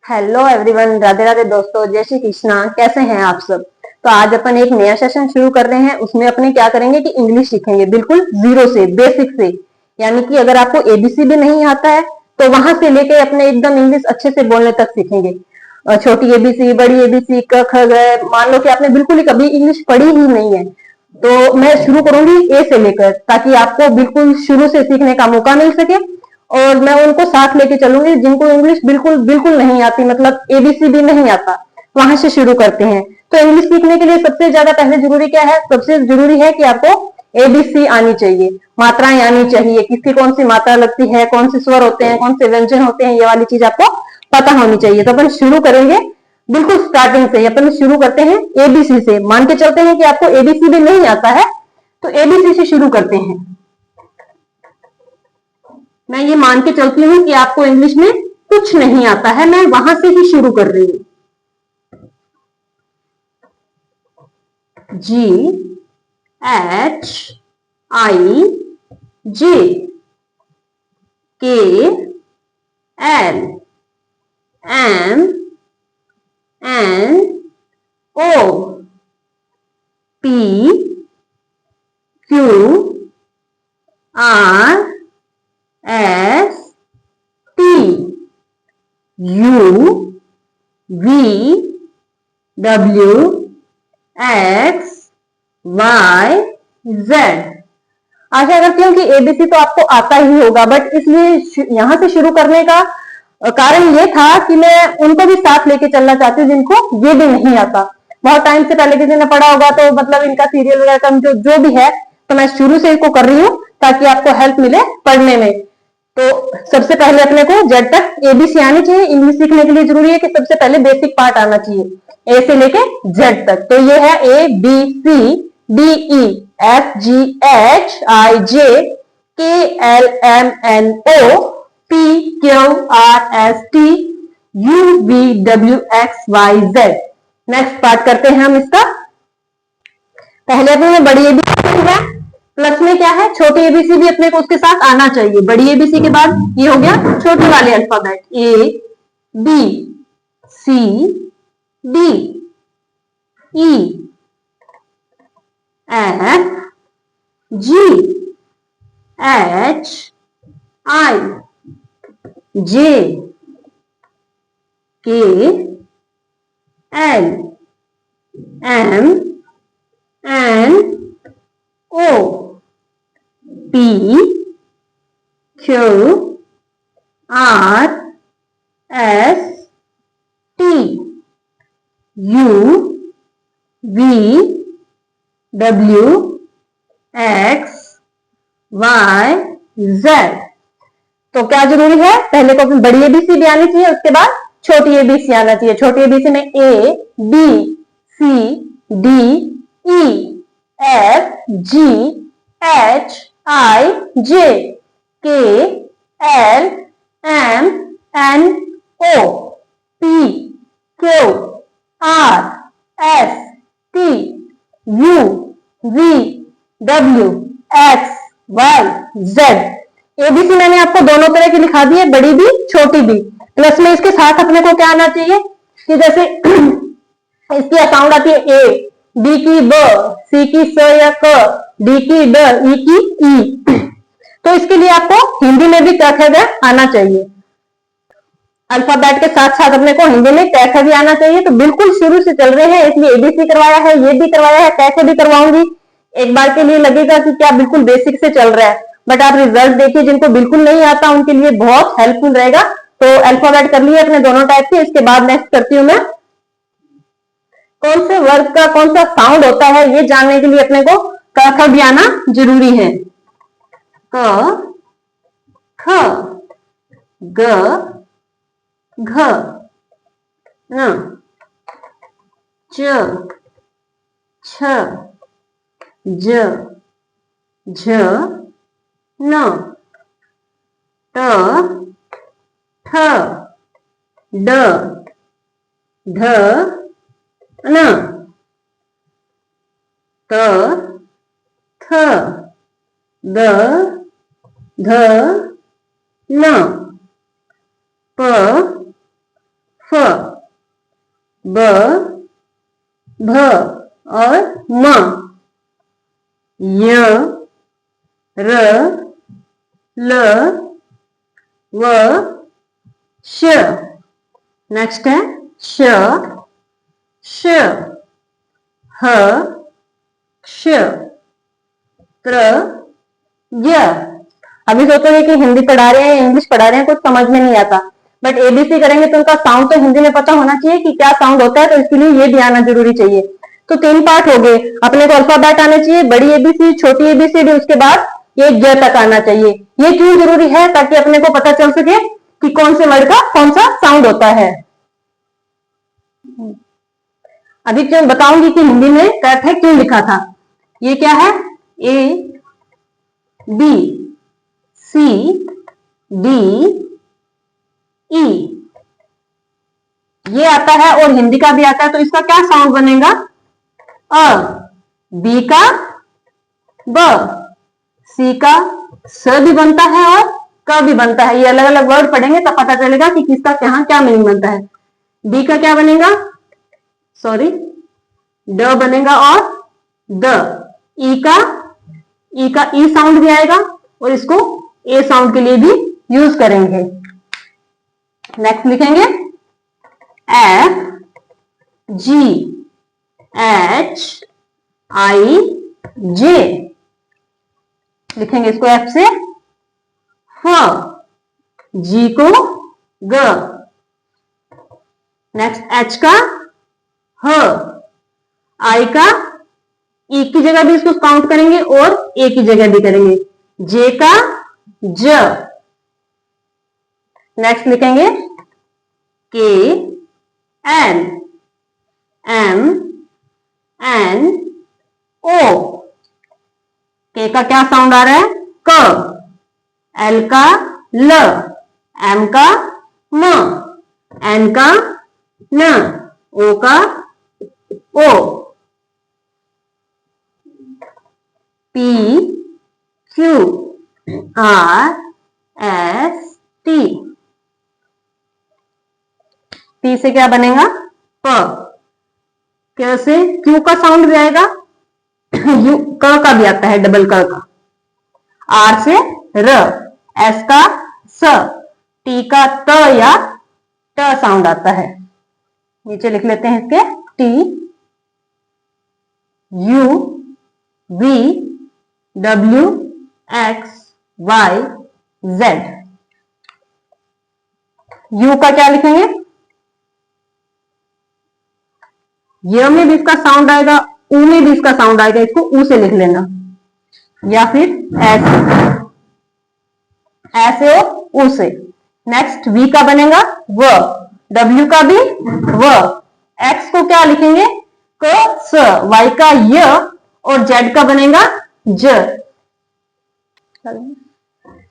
Hello everyone, Radhe Radhe दोस्तों, जय श्री कृष्णा। कैसे हैं आप सब? तो आज अपन एक नया सेशन शुरू कर रहे हैं। उसमें अपने क्या करेंगे कि इंग्लिश सीखेंगे, बिल्कुल जीरो से, बेसिक से। यानी कि अगर आपको एबीसी भी नहीं आता है तो वहां से लेके अपने एकदम इंग्लिश अच्छे से बोलने तक सीखेंगे। छोटी एबीसी, बड़ी एबीसी, क ख ग। मान लो कि आपने बिल्कुल ही कभी इंग्लिश पढ़ी ही नहीं है, तो मैं शुरू करूंगी ए से लेकर, ताकि आपको बिल्कुल शुरू से सीखने का मौका मिल सके। और मैं उनको साथ लेके चलूंगी जिनको इंग्लिश बिल्कुल बिल्कुल नहीं आती, मतलब एबीसी भी नहीं आता। वहां से शुरू करते हैं। तो इंग्लिश सीखने के लिए सबसे ज्यादा पहले जरूरी क्या है? सबसे जरूरी है कि आपको एबीसी आनी चाहिए, मात्राएं आनी चाहिए, किसकी कौन सी मात्रा लगती है, कौन से स्वर होते हैं, कौन से व्यंजन होते हैं, ये वाली चीज आपको पता होनी चाहिए। तो अपन शुरू करेंगे बिल्कुल स्टार्टिंग से। अपन शुरू करते हैं एबीसी से। मान के चलते हैं कि आपको एबीसी भी नहीं आता है, तो एबीसी से शुरू करते हैं। मैं ये मान के चलती हूँ कि आपको इंग्लिश में कुछ नहीं आता है, मैं वहां से ही शुरू कर रही हूँ। HINNOPQRST। आशा करती हूँ कि एबीसी तो आपको आता ही होगा, बट इसलिए यहां से शुरू करने का कारण ये था कि मैं उनको भी साथ लेके चलना चाहती हूँ जिनको ये भी नहीं आता। बहुत टाइम से पहले किसी ने पढ़ा होगा तो मतलब इनका सीरियल वगैरह का जो भी है, तो मैं शुरू से इसको कर रही हूँ ताकि आपको हेल्प मिले पढ़ने में। तो सबसे पहले अपने को जेड तक एबीसी आनी चाहिए। इंग्लिश सीखने के लिए जरूरी है कि सबसे पहले बेसिक पार्ट आना चाहिए, ए से लेके जेड तक। तो ये है A B C D E F G H I J K L M N O P Q R S T U V W X Y Z. Next part करते हैं हम इसका। पहले अपने में बड़ी एबीसी है, प्लस में क्या है, छोटी एबीसी भी अपने को उसके साथ आना चाहिए। बड़ी एबीसी के बाद ये हो गया छोटे वाले alphabet, A B C D E F G H I J K L M N O P Q R S T U V W X Y Z. तो क्या जरूरी है? पहले को बड़ी एबीसी भी आनी चाहिए, उसके बाद छोटी एबीसी आना चाहिए। छोटी एबीसी में A B C D E F G H I J K L M N O P Q R S T U V W X Y Z. ABC मैंने आपको दोनों तरह की लिखा दी है, बड़ी भी छोटी भी। प्लस में इसके साथ अपने को क्या आना चाहिए कि जैसे इसकी साउंड आती है ए, बी की ब, सी की स या क, डी की ड, ई की ई। तो इसके लिए आपको हिंदी में भी क ख ग आना चाहिए। अल्फाबेट के साथ साथ अपने को हिंदी में क ख भी आना चाहिए। तो बिल्कुल शुरू से चल रहे हैं, इसलिए एबीसी करवाया है, ये भी करवाया है, क ख भी करवाऊंगी। एक बार के लिए लगेगा कि क्या बिल्कुल बेसिक से चल रहा है, बट आप रिजल्ट देखिए, जिनको बिल्कुल नहीं आता उनके लिए बहुत हेल्पफुल रहेगा। तो अल्फाबेट कर लिए अपने दोनों टाइप के। इसके बाद नेक्स्ट करती हूँ मैं, कौन से वर्ग का कौन सा साउंड होता है ये जानने के लिए अपने को क ख भी आना जरूरी है। क ख ग घ न च छ ज झ न ट ठ ड ढ न त थ द ध न प फ, ब, भ और म, य, र, ल, व, श। नेक्स्ट है श, श, ह, क्ष, त्र, य। अभी सोचोगे कि हिंदी पढ़ा रहे हैं इंग्लिश पढ़ा रहे हैं, कुछ समझ में नहीं आता, बट एबीसी करेंगे तो उनका साउंड तो हिंदी में पता होना चाहिए कि क्या साउंड होता है, तो इसके लिए ये भी आना जरूरी चाहिए। तो 3 पार्ट हो गए। अपने को अल्फाबेट आना चाहिए, बड़ी एबीसी, छोटी एबीसीडी, उसके बाद ये ज तक आना चाहिए। ये क्यों जरूरी है? ताकि अपने को पता चल सके कि कौन से वर्ड का कौन सा साउंड होता है। अभी क्यों बताऊंगी कि हिंदी में कट है क्यों लिखा था। ये क्या है? ए, बी, सी, डी, ई, ये आता है और हिंदी का भी आता है, तो इसका क्या साउंड बनेगा? अ, बी का ब, सी का स भी बनता है और क भी बनता है। ये अलग अलग वर्ड पढ़ेंगे तब पता चलेगा कि किसका यहाँ क्या मीनिंग बनता है। डी का क्या बनेगा? सॉरी, ड बनेगा और द। ई का ई साउंड भी आएगा और इसको ए साउंड के लिए भी यूज करेंगे। नेक्स्ट लिखेंगे एफ, जी, एच, आई, जे। लिखेंगे इसको एफ से फ, जी को ग। नेक्स्ट एच का ह, आई का ई की जगह भी इसको काउंट करेंगे और ए की जगह भी करेंगे। जे का ज। नेक्स्ट लिखेंगे के, एल, एम, एन, ओ। के का क्या साउंड आ रहा है? क। एल का ल, एम का म, एन का न, ओ का O. P, Q, R, S, T. P से क्या बनेगा? प। कैसे? क्यू का साउंड भी आएगा, यू क का भी आता है, डबल क का। आर से र, एस का स, टी का त या ट साउंड आता है। नीचे लिख लेते हैं इसके T, U, V, W, X, Y, Z. U का क्या लिखेंगे? य में भी इसका साउंड आएगा, ऊ में भी इसका साउंड आएगा, इसको ऊ से लिख लेना, या फिर ऐसे ऐसे हो ऊ से। नेक्स्ट वी का बनेगा व, डब्ल्यू का भी व, एक्स को क्या लिखेंगे? क स, वाई का य और जेड का बनेगा ज।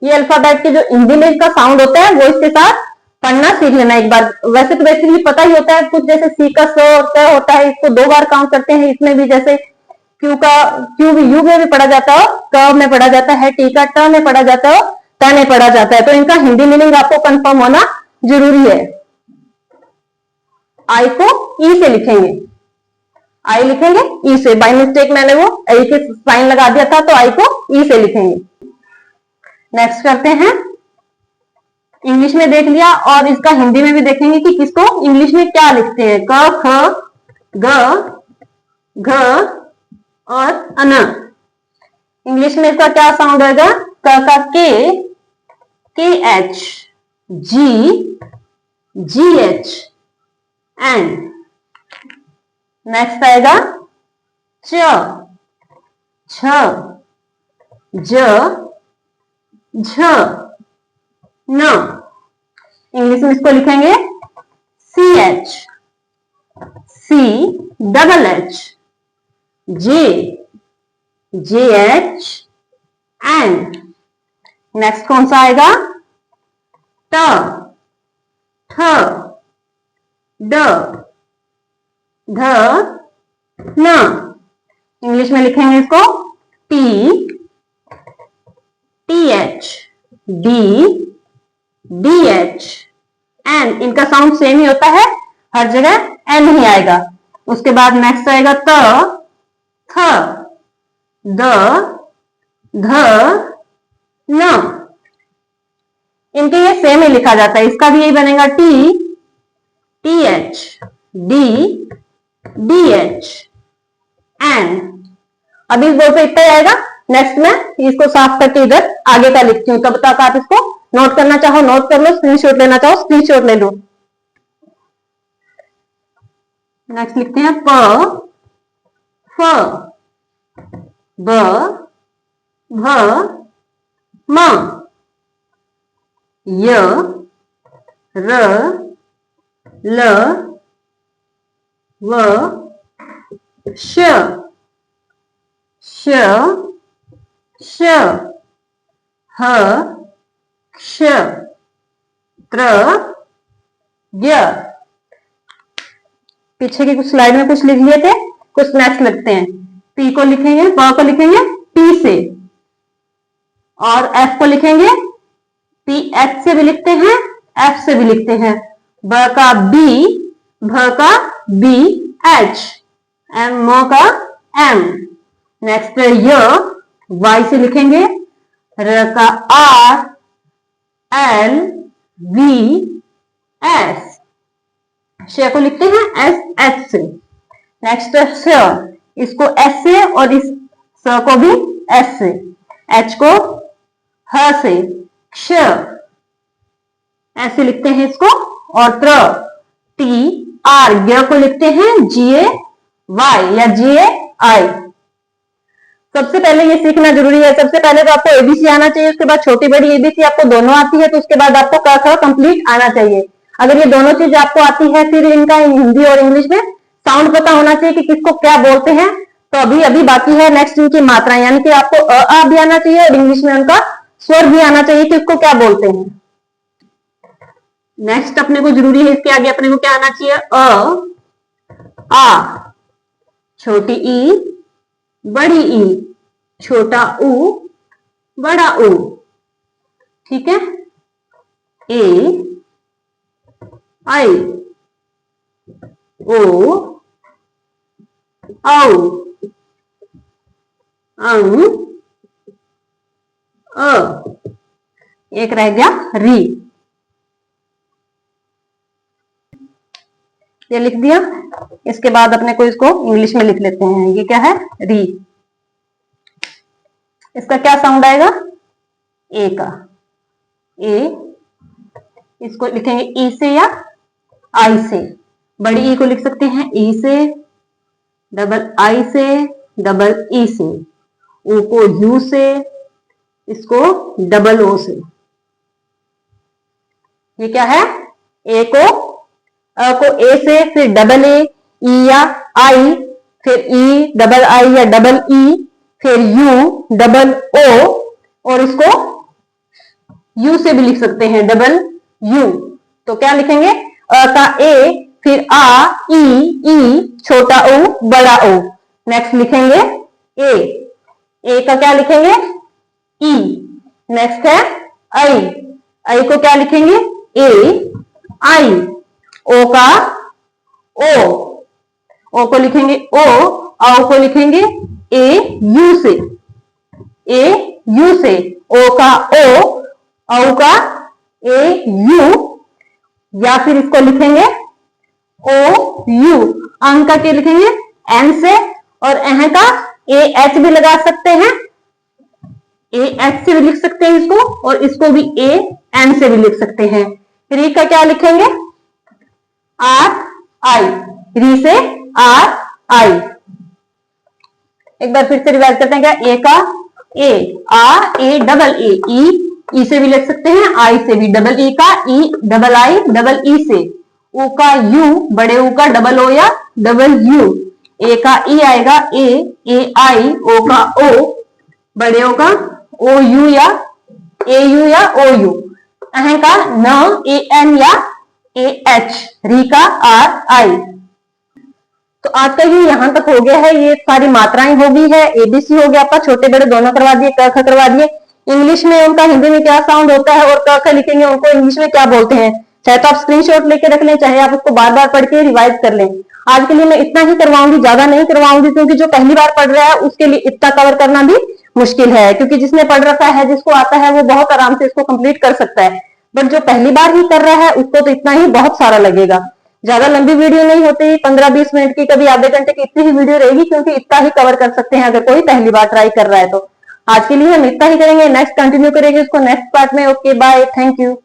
ये अल्फाबेट के जो हिंदी में इसका साउंड होता है वो इसके साथ पढ़ना सीख लेना एक बार। वैसे तो बेसिकली पता ही होता है कुछ, जैसे सी का स और ट होता है, इसको 2 बार काउंट करते हैं। इसमें भी जैसे क्यू का क्यू भी यू में भी पढ़ा जाता है, क में पढ़ा जाता है, टी का ट में पढ़ा जाता है, त में पढ़ा जाता है। तो इनका हिंदी मीनिंग आपको कंफर्म होना जरूरी है। आई को ई से लिखेंगे, आई लिखेंगे ई से। बाय मिस्टेक मैंने वो आई के साइन लगा दिया था, तो आई को ई से लिखेंगे। नेक्स्ट करते हैं, इंग्लिश में देख लिया और इसका हिंदी में भी देखेंगे कि किसको इंग्लिश में क्या लिखते हैं। क, ख, ग, घ और अन। इंग्लिश में इसका क्या साउंड आएगा? क का के एच, जी, जी एच, एन। नेक्स्ट आएगा च, छ, ज, झ, न। इंग्लिश में इसको लिखेंगे C H, C double H, J, J H, N. Next कौन सा आएगा? ट, ठ, ड, ध, न। इंग्लिश में लिखेंगे इसको T, T H, D, D H, N, इनका साउंड सेम ही होता है, हर जगह एन ही आएगा। उसके बाद नेक्स्ट आएगा त, थ, द, ध, न, इनके ये सेम ही लिखा जाता है। इसका भी यही बनेगा T, T H, D, D H, N. अभी इस बोर्ड पे इतना ही आएगा। नेक्स्ट में इसको साफ करके इधर आगे का लिखती हूँ, तब तक आप इसको नोट करना चाहो नोट कर लो, स्क्रीनशॉट लेना चाहो स्क्रीनशॉट ले लो। नेक्स्ट लिखते हैं प, फ, ब, भ, म, य, र, ल, व, श, श, श, ह, क्ष, त्र, य। पीछे की कुछ स्लाइड में कुछ लिख लिए थे, कुछ नेक्स्ट लिखते हैं। पी को लिखेंगे, ब को लिखेंगे पी से, और एफ को लिखेंगे पी एच से भी लिखते हैं, एफ से भी लिखते हैं। ब का बी, भ का बी एच, एम, म का एम। नेक्स्ट य, वाई से लिखेंगे, र का आर, एल, वी, एस, श को लिखते हैं एस एच से। नेक्स्ट स, इसको एस से और इस स को भी एस से, एच को ह से, क्ष ऐसे लिखते हैं इसको, और त्र, टी आर, य को लिखते हैं जीए वाई या जीए आई। सबसे पहले ये सीखना जरूरी है। सबसे पहले तो आपको एबीसी आना चाहिए, उसके बाद छोटी बड़ी एबीसी आपको दोनों आती है, तो उसके बाद आपको क ख कंप्लीट आना चाहिए। अगर ये दोनों चीज आपको आती है, फिर इनका हिंदी और इंग्लिश में साउंड पता होना चाहिए कि किसको क्या बोलते हैं। तो अभी अभी बाकी है नेक्स्ट इनकी मात्रा, यानी कि आपको अ आ भी आना चाहिए और इंग्लिश में उनका स्वर भी आना चाहिए कि उसको क्या बोलते हैं। नेक्स्ट अपने को जरूरी है, इसके आगे अपने को क्या आना चाहिए, अ, आ, छोटी ई, बड़ी ई, छोटा ऊ, बड़ा ऊ, ठीक है। ए, आई, ओ, औ, अंग, अ, एक रह गया री। ये लिख दिया। इसके बाद अपने को इसको इंग्लिश में लिख लेते हैं। ये क्या है, री। इसका क्या साउंड आएगा, ए का, ए। इसको लिखेंगे ई से या आई से। बड़ी ई को लिख सकते हैं ई से, डबल आई से, डबल ई से। ओ को यू से, इसको डबल ओ से। ये क्या है, ए को, अ को ए से, फिर डबल ए, ई या आई, फिर ई डबल आई या डबल ई, फिर यू डबल ओ, और इसको यू से भी लिख सकते हैं, डबल यू। तो क्या लिखेंगे, अ का ए, फिर आ, ई, छोटा ओ, बड़ा ओ। नेक्स्ट लिखेंगे ए का क्या लिखेंगे, ई। नेक्स्ट है आई, आई को क्या लिखेंगे, ए, आई। ओ का ओ को लिखेंगे ओ, औ को लिखेंगे ए यू से, ए यू से। ओ का ओ, औ का ए यू, या फिर इसको लिखेंगे ओ यू। अंक का क्या लिखेंगे, एन से, और एह का ए एच भी लगा सकते हैं, ए एच से भी लिख सकते हैं इसको, और इसको भी ए एन से भी लिख सकते हैं। री का क्या लिखेंगे, आर आई, री से आर आई। एक बार फिर से रिवाइज करते हैं। क्या, ए का ए, आ ए डबल ए, ई से भी लिख सकते हैं, आई से भी। डबल ई का ई, डबल आई डबल ई से। ओ का यू, बड़े ओ का डबल ओ या डबल यू। ए का ई आएगा ए आई। ओ का ओ, बड़े ओ का ओ यू या ए यू या ओ यू। अह का न, ए एन या ए एच। री का आर आई। तो आज का ये यहां तक हो गया है। ये सारी मात्राएं हो गई है, एबीसी हो गया आपका, छोटे बड़े दोनों करवा दिए, क ख करवा दिए। इंग्लिश में उनका हिंदी में क्या साउंड होता है और क ख लिखेंगे उनको इंग्लिश में क्या बोलते हैं, चाहे तो आप स्क्रीनशॉट लेके रख लें, चाहे आप उसको बार बार पढ़ के रिवाइज कर लें। आज के लिए मैं इतना ही करवाऊंगी, ज्यादा नहीं करवाऊंगी, क्योंकि जो पहली बार पढ़ रहा है उसके लिए इतना कवर करना भी मुश्किल है, क्योंकि जिसने पढ़ रखा है, जिसको आता है, वो बहुत आराम से इसको कंप्लीट कर सकता है। बट जो पहली बार ही कर रहा है उसको तो इतना ही बहुत सारा लगेगा। ज्यादा लंबी वीडियो नहीं होती, 15-20 मिनट की, कभी आधे घंटे की, इतनी ही वीडियो रहेगी, क्योंकि इतना ही कवर कर सकते हैं अगर कोई पहली बार ट्राई कर रहा है तो। आज के लिए हम इतना ही करेंगे, नेक्स्ट कंटिन्यू करेंगे उसको नेक्स्ट पार्ट में। Okay bye, thank you.